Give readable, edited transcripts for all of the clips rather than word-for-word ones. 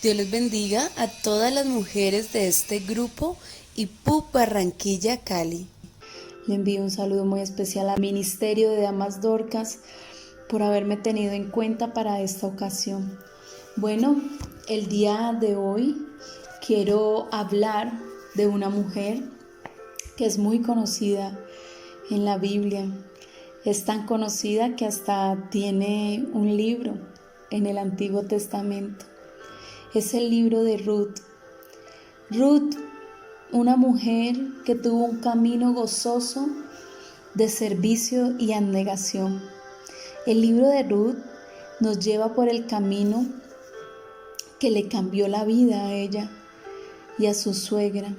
Dios les bendiga a todas las mujeres de este grupo IPUC Barranquilla Cali. Le envío un saludo muy especial al Ministerio de Damas Dorcas por haberme tenido en cuenta para esta ocasión. Bueno, el día de hoy quiero hablar de una mujer que es muy conocida en la Biblia. Es tan conocida que hasta tiene un libro en el Antiguo Testamento. Es el libro de Ruth. Ruth, una mujer que tuvo un camino gozoso de servicio y abnegación. El libro de Ruth nos lleva por el camino que le cambió la vida a ella y a su suegra.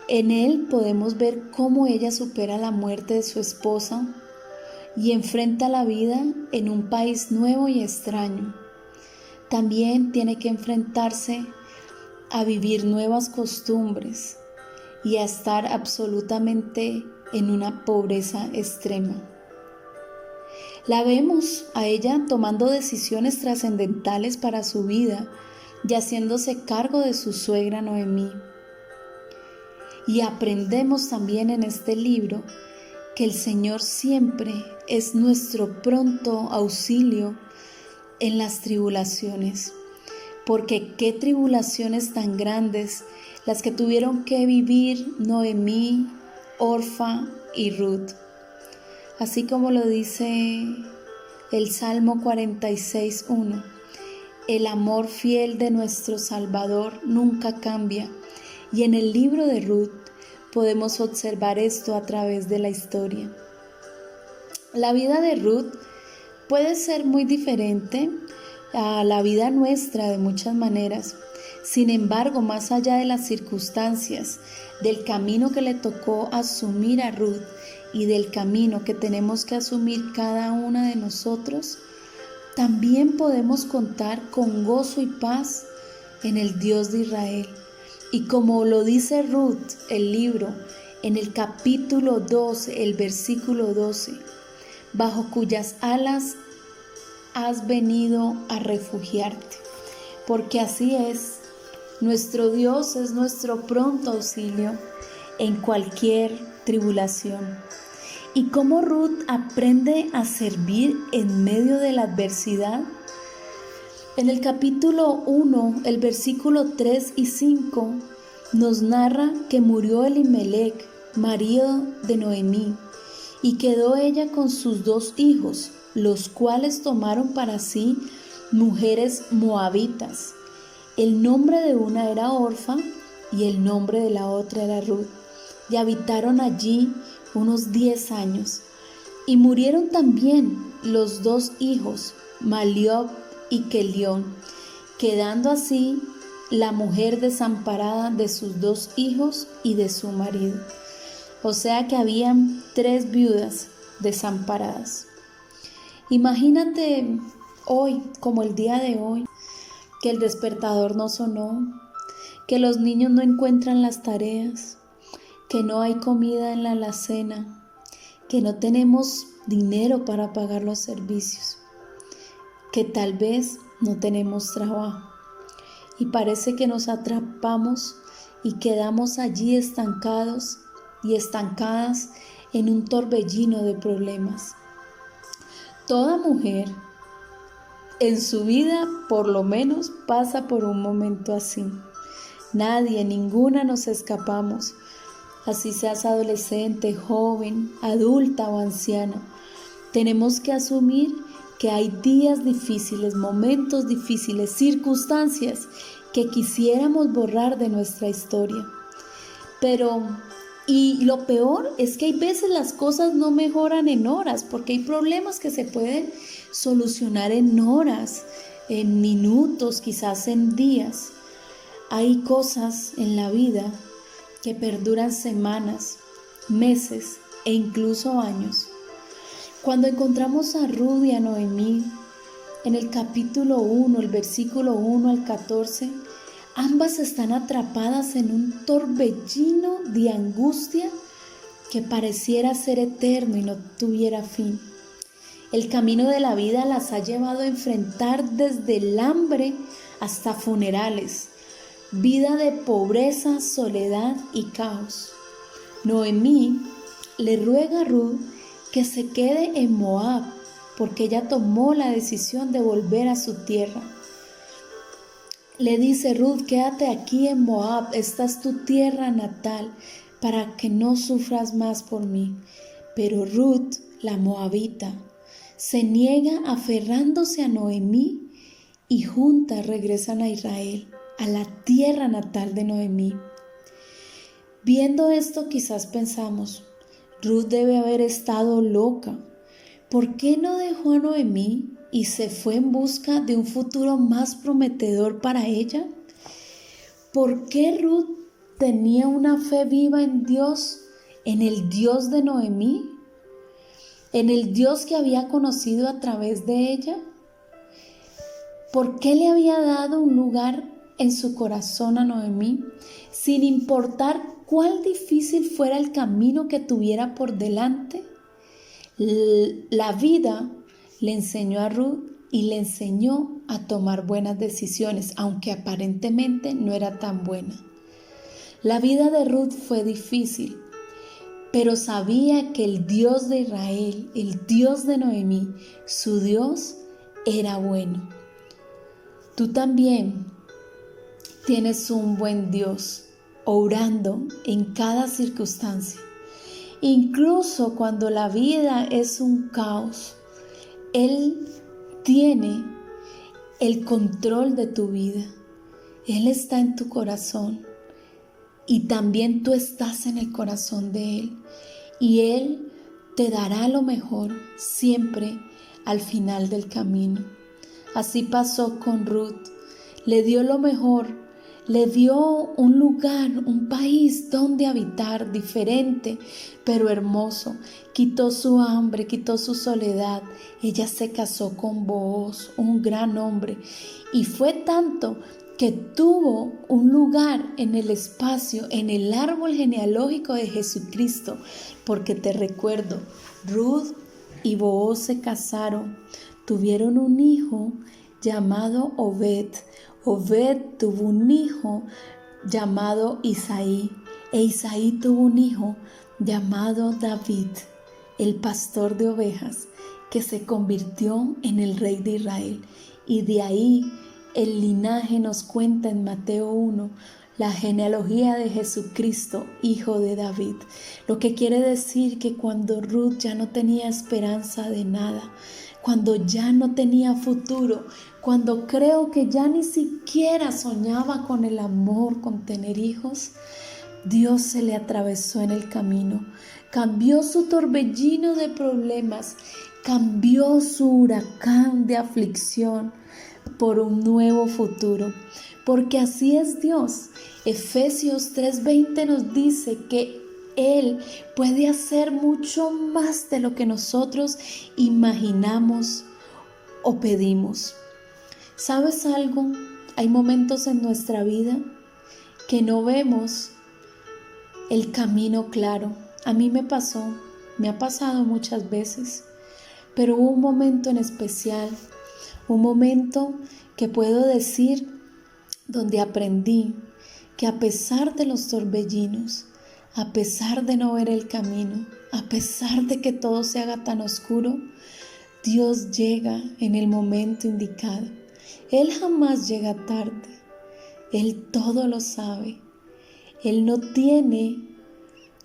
En él podemos ver cómo ella supera la muerte de su esposa y enfrenta la vida en un país nuevo y extraño. También tiene que enfrentarse a vivir nuevas costumbres y a estar absolutamente en una pobreza extrema. La vemos a ella tomando decisiones trascendentales para su vida y haciéndose cargo de su suegra Noemí. Y aprendemos también en este libro que el Señor siempre es nuestro pronto auxilio en las tribulaciones, porque qué tribulaciones tan grandes las que tuvieron que vivir Noemí, Orfa y Ruth. Así como lo dice el Salmo 46:1, el amor fiel de nuestro Salvador nunca cambia, y en el libro de Ruth podemos observar esto a través de la historia. La vida de Ruth puede ser muy diferente a la vida nuestra de muchas maneras. Sin embargo, más allá de las circunstancias, del camino que le tocó asumir a Ruth y del camino que tenemos que asumir cada una de nosotros, también podemos contar con gozo y paz en el Dios de Israel. Y como lo dice Ruth, el libro, en el capítulo 12, el versículo 12, bajo cuyas alas has venido a refugiarte, porque así es, nuestro Dios es nuestro pronto auxilio en cualquier tribulación. ¿Y cómo Ruth aprende a servir en medio de la adversidad? En el capítulo 1, el versículo 3 y 5, nos narra que murió Elimelec, marido de Noemí, y quedó ella con sus 2 hijos, los cuales tomaron para sí mujeres moabitas. El nombre de una era Orfa y el nombre de la otra era Ruth, y habitaron allí unos 10 años. Y murieron también los 2 hijos, Maliob y Kelión, quedando así la mujer desamparada de sus 2 hijos y de su marido. O sea que habían 3 viudas desamparadas. Imagínate hoy, como el día de hoy, que el despertador no sonó, que los niños no encuentran las tareas, que no hay comida en la alacena, que no tenemos dinero para pagar los servicios, que tal vez no tenemos trabajo y parece que nos atrapamos y quedamos allí estancados y estancadas en un torbellino de problemas. Toda mujer en su vida por lo menos pasa por un momento así. Nadie, ninguna nos escapamos, así seas adolescente, joven, adulta o anciana. Tenemos que asumir que hay días difíciles, momentos difíciles, circunstancias que quisiéramos borrar de nuestra historia. Y lo peor es que hay veces las cosas no mejoran en horas, porque hay problemas que se pueden solucionar en horas, en minutos, quizás en días. Hay cosas en la vida que perduran semanas, meses e incluso años. Cuando encontramos a Ruth y a Noemí en el capítulo 1, el versículo 1 al 14, ambas están atrapadas en un torbellino de angustia que pareciera ser eterno y no tuviera fin. El camino de la vida las ha llevado a enfrentar desde el hambre hasta funerales, vida de pobreza, soledad y caos. Noemí le ruega a Ruth que se quede en Moab, porque ella tomó la decisión de volver a su tierra. Le dice: Ruth, quédate aquí en Moab, esta es tu tierra natal, para que no sufras más por mí. Pero Ruth, la moabita, se niega aferrándose a Noemí y juntas regresan a Israel, a la tierra natal de Noemí. Viendo esto, quizás pensamos: Ruth debe haber estado loca. ¿Por qué no dejó a Noemí y se fue en busca de un futuro más prometedor para ella? ¿Por qué Ruth tenía una fe viva en Dios, en el Dios de Noemí, en el Dios que había conocido a través de ella? ¿Por qué le había dado un lugar en su corazón a Noemí, sin importar cuál difícil fuera el camino que tuviera por delante? La vida le enseñó a Ruth y le enseñó a tomar buenas decisiones, aunque aparentemente no era tan buena. La vida de Ruth fue difícil, pero sabía que el Dios de Israel, el Dios de Noemí, su Dios, era bueno. Tú también tienes un buen Dios, obrando en cada circunstancia. Incluso cuando la vida es un caos, Él tiene el control de tu vida. Él está en tu corazón y también tú estás en el corazón de Él. Y Él te dará lo mejor siempre al final del camino. Así pasó con Ruth. Le dio lo mejor. Le dio un lugar, un país donde habitar, diferente, pero hermoso. Quitó su hambre, quitó su soledad. Ella se casó con Booz, un gran hombre. Y fue tanto que tuvo un lugar en el espacio, en el árbol genealógico de Jesucristo. Porque te recuerdo, Ruth y Booz se casaron. Tuvieron un hijo llamado Obed. Obed tuvo un hijo llamado Isaí, e Isaí tuvo un hijo llamado David, el pastor de ovejas, que se convirtió en el rey de Israel. Y de ahí el linaje nos cuenta en Mateo 1, la genealogía de Jesucristo, hijo de David. Lo que quiere decir que cuando Ruth ya no tenía esperanza de nada, cuando ya no tenía futuro, cuando creo que ya ni siquiera soñaba con el amor, con tener hijos, Dios se le atravesó en el camino, cambió su torbellino de problemas, cambió su huracán de aflicción por un nuevo futuro, porque así es Dios. Efesios 3:20 nos dice que Él puede hacer mucho más de lo que nosotros imaginamos o pedimos. ¿Sabes algo? Hay momentos en nuestra vida que no vemos el camino claro. A mí me ha pasado muchas veces, pero hubo un momento en especial, un momento que puedo decir donde aprendí que a pesar de los torbellinos, a pesar de no ver el camino, a pesar de que todo se haga tan oscuro, Dios llega en el momento indicado. Él jamás llega tarde. Él todo lo sabe. Él no tiene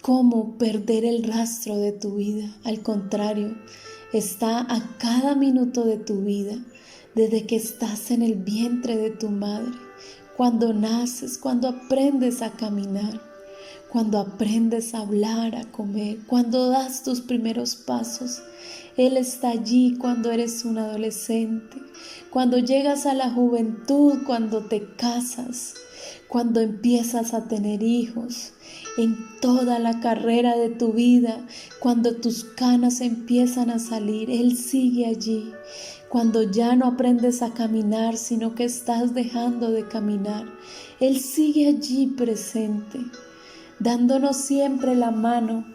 cómo perder el rastro de tu vida. Al contrario, está a cada minuto de tu vida, desde que estás en el vientre de tu madre, cuando naces, cuando aprendes a caminar, cuando aprendes a hablar, a comer, cuando das tus primeros pasos. Él está allí cuando eres un adolescente, cuando llegas a la juventud, cuando te casas, cuando empiezas a tener hijos, en toda la carrera de tu vida, cuando tus canas empiezan a salir. Él sigue allí. Cuando ya no aprendes a caminar, sino que estás dejando de caminar, Él sigue allí presente, dándonos siempre la mano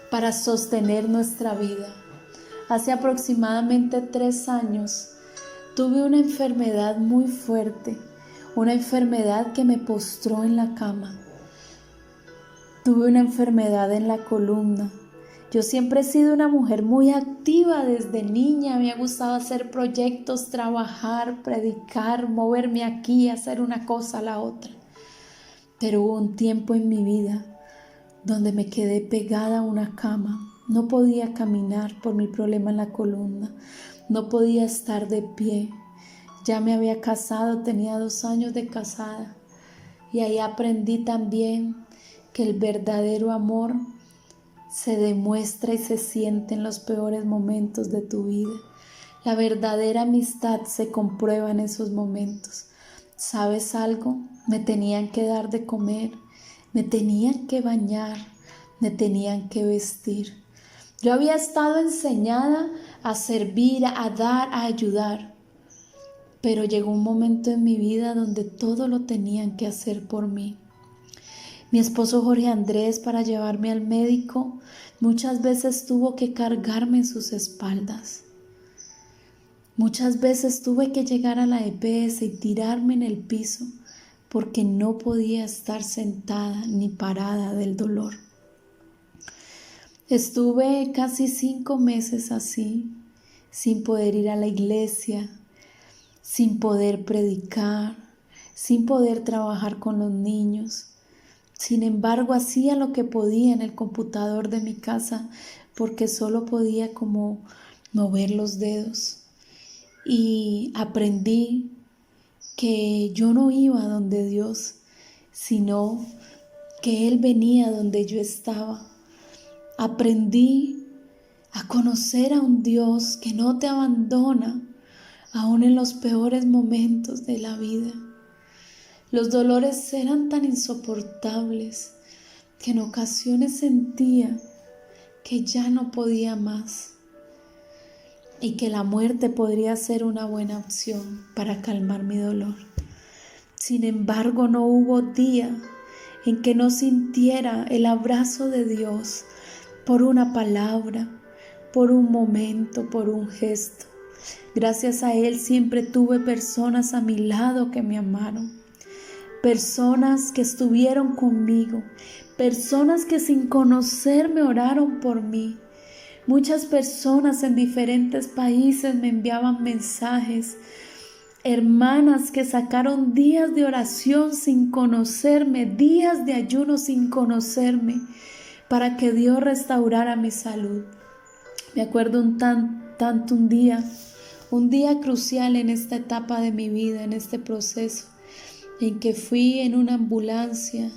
para sostener nuestra vida. Hace aproximadamente 3 años tuve una enfermedad muy fuerte, una enfermedad que me postró en la cama. Tuve una enfermedad en la columna. Yo siempre he sido una mujer muy activa desde niña. Me ha gustado hacer proyectos, trabajar, predicar, moverme aquí, hacer una cosa a la otra. Pero hubo un tiempo en mi vida donde me quedé pegada a una cama. No podía caminar por mi problema en la columna. No podía estar de pie. Ya me había casado, tenía 2 años de casada. Y ahí aprendí también que el verdadero amor se demuestra y se siente en los peores momentos de tu vida. La verdadera amistad se comprueba en esos momentos. ¿Sabes algo? Me tenían que dar de comer, me tenían que bañar, me tenían que vestir. Yo había estado enseñada a servir, a dar, a ayudar. Pero llegó un momento en mi vida donde todo lo tenían que hacer por mí. Mi esposo Jorge Andrés, para llevarme al médico, muchas veces tuvo que cargarme en sus espaldas. Muchas veces tuve que llegar a la EPS y tirarme en el piso porque no podía estar sentada ni parada del dolor. Estuve casi 5 meses así, sin poder ir a la iglesia, sin poder predicar, sin poder trabajar con los niños. Sin embargo, hacía lo que podía en el computador de mi casa porque solo podía como mover los dedos. Y aprendí que yo no iba donde Dios, sino que Él venía donde yo estaba. Aprendí a conocer a un Dios que no te abandona, aún en los peores momentos de la vida. Los dolores eran tan insoportables que en ocasiones sentía que ya no podía más y que la muerte podría ser una buena opción para calmar mi dolor. Sin embargo, no hubo día en que no sintiera el abrazo de Dios por una palabra, por un momento, por un gesto. Gracias a Él siempre tuve personas a mi lado que me amaron. Personas que estuvieron conmigo, personas que sin conocerme oraron por mí. Muchas personas en diferentes países me enviaban mensajes. Hermanas que sacaron días de oración sin conocerme, días de ayuno sin conocerme, para que Dios restaurara mi salud. Me acuerdo un día crucial en esta etapa de mi vida, en este proceso, en que fui en una ambulancia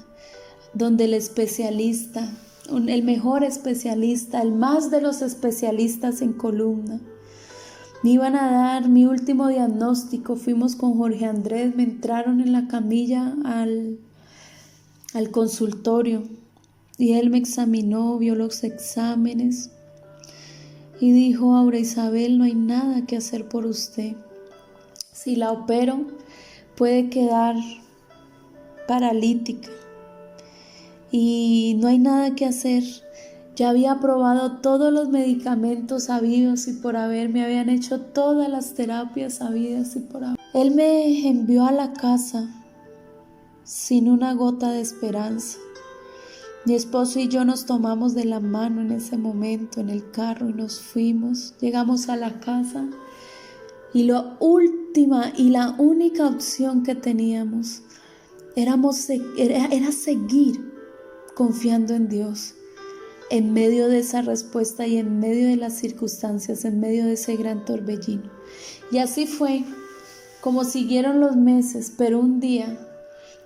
donde el especialista, el mejor especialista, el más de los especialistas en columna, me iban a dar mi último diagnóstico. Fuimos con Jorge Andrés, me entraron en la camilla al consultorio y él me examinó, vio los exámenes y dijo: Aura Isabel, no hay nada que hacer por usted. Si la opero, puede quedar paralítica y no hay nada que hacer. Ya había probado todos los medicamentos habidos y por haber, me habían hecho todas las terapias habidas y por haber. Él me envió a la casa sin una gota de esperanza. Mi esposo y yo nos tomamos de la mano en ese momento en el carro y nos fuimos. Llegamos a la casa y la última y la única opción que teníamos era seguir confiando en Dios. En medio de esa respuesta y en medio de las circunstancias, en medio de ese gran torbellino. Y así fue como siguieron los meses, pero un día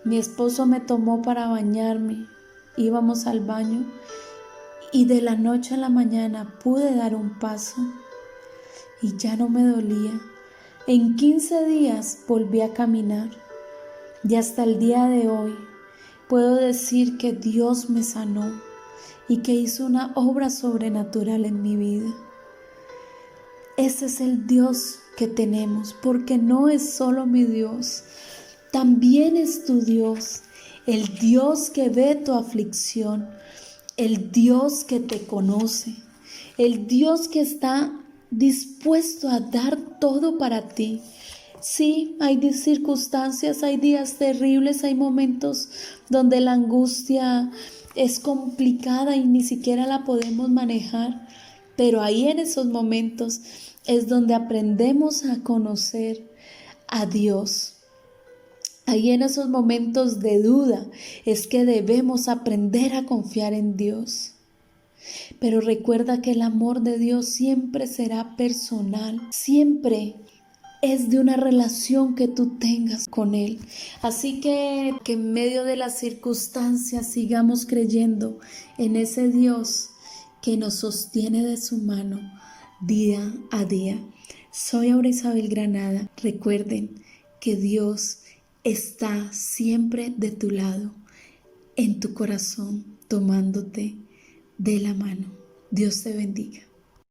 mi esposo me tomó para bañarme. Íbamos al baño y de la noche a la mañana pude dar un paso y ya no me dolía. En 15 días volví a caminar y hasta el día de hoy puedo decir que Dios me sanó y que hizo una obra sobrenatural en mi vida. Ese es el Dios que tenemos, porque no es solo mi Dios, también es tu Dios, el Dios que ve tu aflicción, el Dios que te conoce, el Dios que está dispuesto a dar todo para ti. Sí, hay circunstancias, hay días terribles, hay momentos donde la angustia es complicada y ni siquiera la podemos manejar, pero ahí en esos momentos es donde aprendemos a conocer a Dios. Ahí en esos momentos de duda es que debemos aprender a confiar en Dios. Pero recuerda que el amor de Dios siempre será personal, siempre es de una relación que tú tengas con Él. Así que en medio de las circunstancias sigamos creyendo en ese Dios que nos sostiene de su mano día a día. Soy Aura Isabel Granada. Recuerden que Dios está siempre de tu lado, en tu corazón, tomándote de la mano. Dios te bendiga.